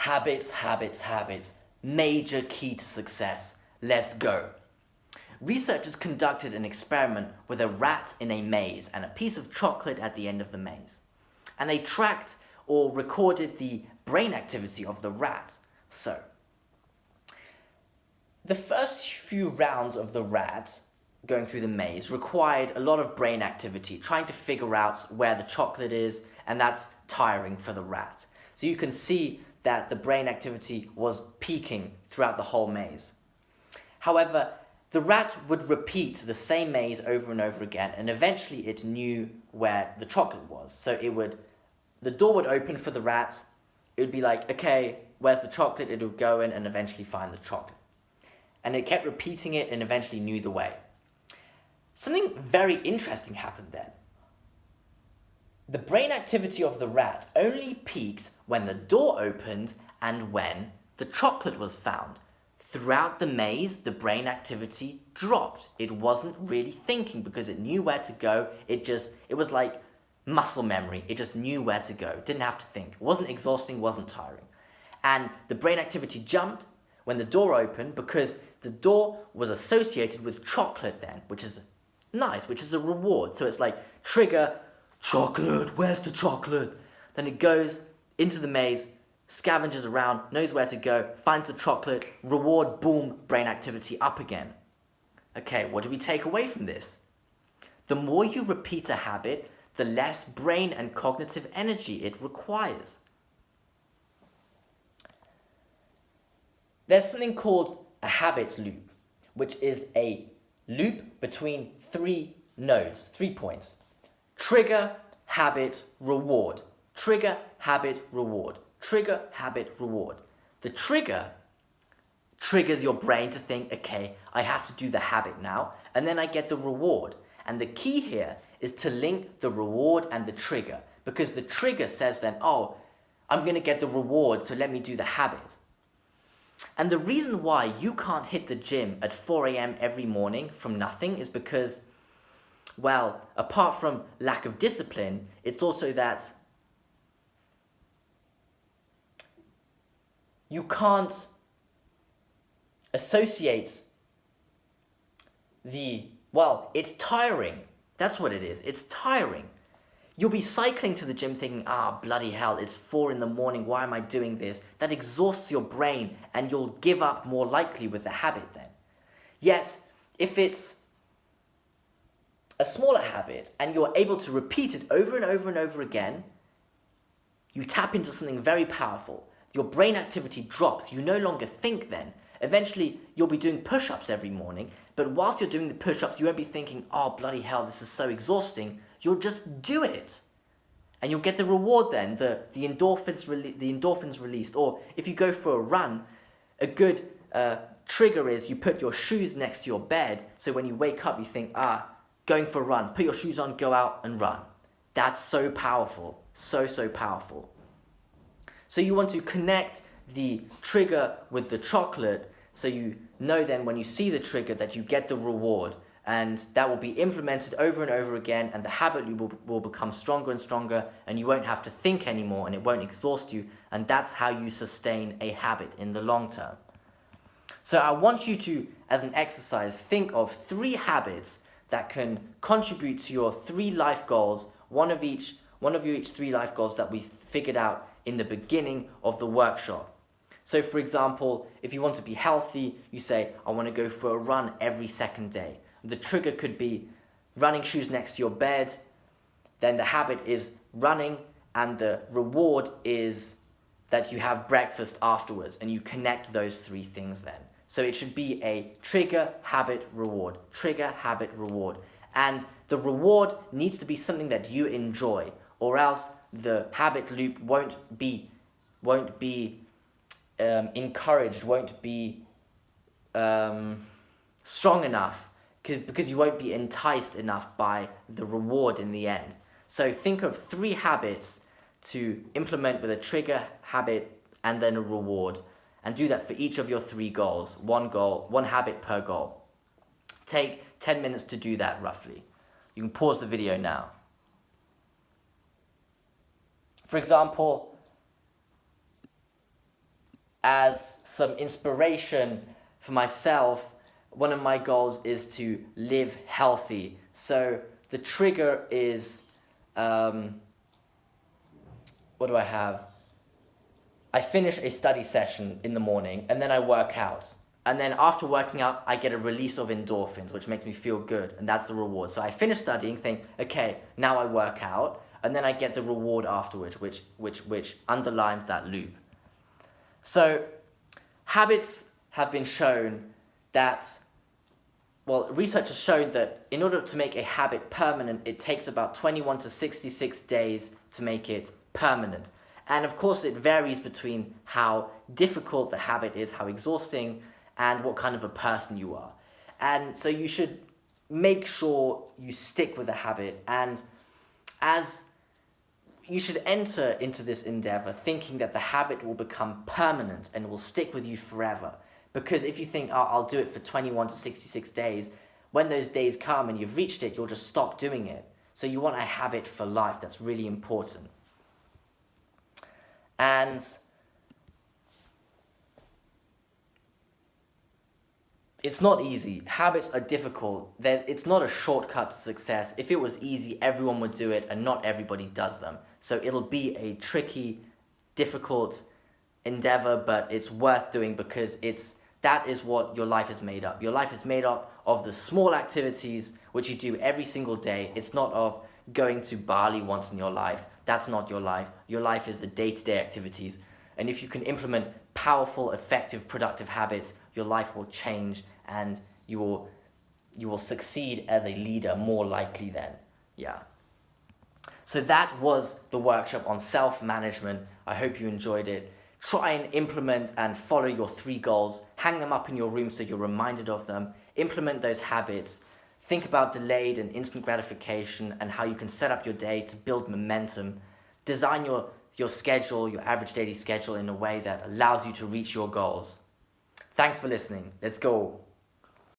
Habits, habits, habits. Major key to success. Let's go. Researchers conducted an experiment with a rat in a maze and a piece of chocolate at the end of the maze. And they tracked or recorded the brain activity of the rat. So, the first few rounds of the rat going through the maze required a lot of brain activity, trying to figure out where the chocolate is, and that's tiring for the rat. So you can see that the brain activity was peaking throughout the whole maze. However, the rat would repeat the same maze over and over again, and eventually it knew where the chocolate was. So the door would open for the rat, it would be like, okay, where's the chocolate? It would go in and eventually find the chocolate. And it kept repeating it and eventually knew the way. Something very interesting happened then. The brain activity of the rat only peaked when the door opened and when the chocolate was found. Throughout the maze, the brain activity dropped. It wasn't really thinking because it knew where to go. It was like muscle memory. It just knew where to go. It didn't have to think. It wasn't exhausting, wasn't tiring. And the brain activity jumped when the door opened because the door was associated with chocolate then, which is nice, which is a reward. So it's like, trigger, chocolate, where's the chocolate? Then it goes into the maze, scavenges around, knows where to go, finds the chocolate, reward, boom, brain activity up again. Okay, what do we take away from this? The more you repeat a habit, the less brain and cognitive energy it requires. There's something called a habit loop, which is a loop between three nodes, 3 points. Trigger, habit, reward. Trigger, habit, reward. Trigger, habit, reward. The trigger triggers your brain to think, okay, I have to do the habit now, and then I get the reward. And the key here is to link the reward and the trigger, because the trigger says then, oh, I'm going to get the reward, so let me do the habit. And the reason why you can't hit the gym at 4 a.m. every morning from nothing is because, well, apart from lack of discipline, it's also that you can't associate it's tiring. That's what it is. It's tiring. You'll be cycling to the gym thinking, bloody hell, it's 4 in the morning, why am I doing this? That exhausts your brain and you'll give up more likely with the habit then. Yet, if it's a smaller habit and you're able to repeat it over and over and over again, you tap into something very powerful. Your brain activity drops. You no longer think then. Eventually, you'll be doing push-ups every morning, but whilst you're doing the push-ups, you won't be thinking, oh, bloody hell, this is so exhausting. You'll just do it. And you'll get the reward then, the endorphins released. Or if you go for a run, a good trigger is you put your shoes next to your bed, so when you wake up, you think, going for a run, put your shoes on, go out and run. That's so powerful, so powerful. So you want to connect the trigger with the chocolate, so you know then when you see the trigger that you get the reward, and that will be implemented over and over again, and the habit loop will become stronger and stronger, and you won't have to think anymore, and it won't exhaust you, and that's how you sustain a habit in the long term. So I want you to, as an exercise, think of 3 habits that can contribute to your 3 life goals, one of each 3 life goals that we figured out in the beginning of the workshop. So for example, if you want to be healthy, you say, I want to go for a run every second day. The trigger could be running shoes next to your bed, then the habit is running, and the reward is that you have breakfast afterwards, and you connect those 3 things then. So it should be a trigger, habit, reward. Trigger, habit, reward. And the reward needs to be something that you enjoy, or else the habit loop won't be encouraged, won't be strong enough, because you won't be enticed enough by the reward in the end. So think of 3 habits to implement with a trigger, habit, and then a reward. And do that for each of your 3 goals. 1 habit per goal. Take 10 minutes to do that roughly. You can pause the video now. For example, as some inspiration for myself, one of my goals is to live healthy. So the trigger is, what do I have? I finish a study session in the morning and then I work out. And then after working out, I get a release of endorphins, which makes me feel good, and that's the reward. So I finish studying, think, okay, now I work out, and then I get the reward afterwards, which underlines that loop. So habits have been shown that, well, research has shown that in order to make a habit permanent, it takes about 21 to 66 days to make it permanent. And of course, it varies between how difficult the habit is, how exhausting, and what kind of a person you are. And so you should make sure you stick with the habit, and as you should enter into this endeavor thinking that the habit will become permanent and will stick with you forever. Because if you think, oh, I'll do it for 21 to 66 days, when those days come and you've reached it, you'll just stop doing it. So you want a habit for life. That's really important. And it's not easy. Habits are difficult. It's not a shortcut to success. If it was easy, everyone would do it, and not everybody does them. So it'll be a tricky, difficult endeavor, but it's worth doing because that is what your life is made up. Your life is made up of the small activities which you do every single day. It's not of going to Bali once in your life. That's not your life. Your life is the day-to-day activities. And if you can implement powerful, effective, productive habits, your life will change and you will succeed as a leader more likely then. Yeah. So that was the workshop on self-management. I hope you enjoyed it. Try and implement and follow your 3 goals. Hang them up in your room so you're reminded of them. Implement those habits. Think about delayed and instant gratification and how you can set up your day to build momentum. Design your schedule, your average daily schedule in a way that allows you to reach your goals. Thanks for listening. Let's go.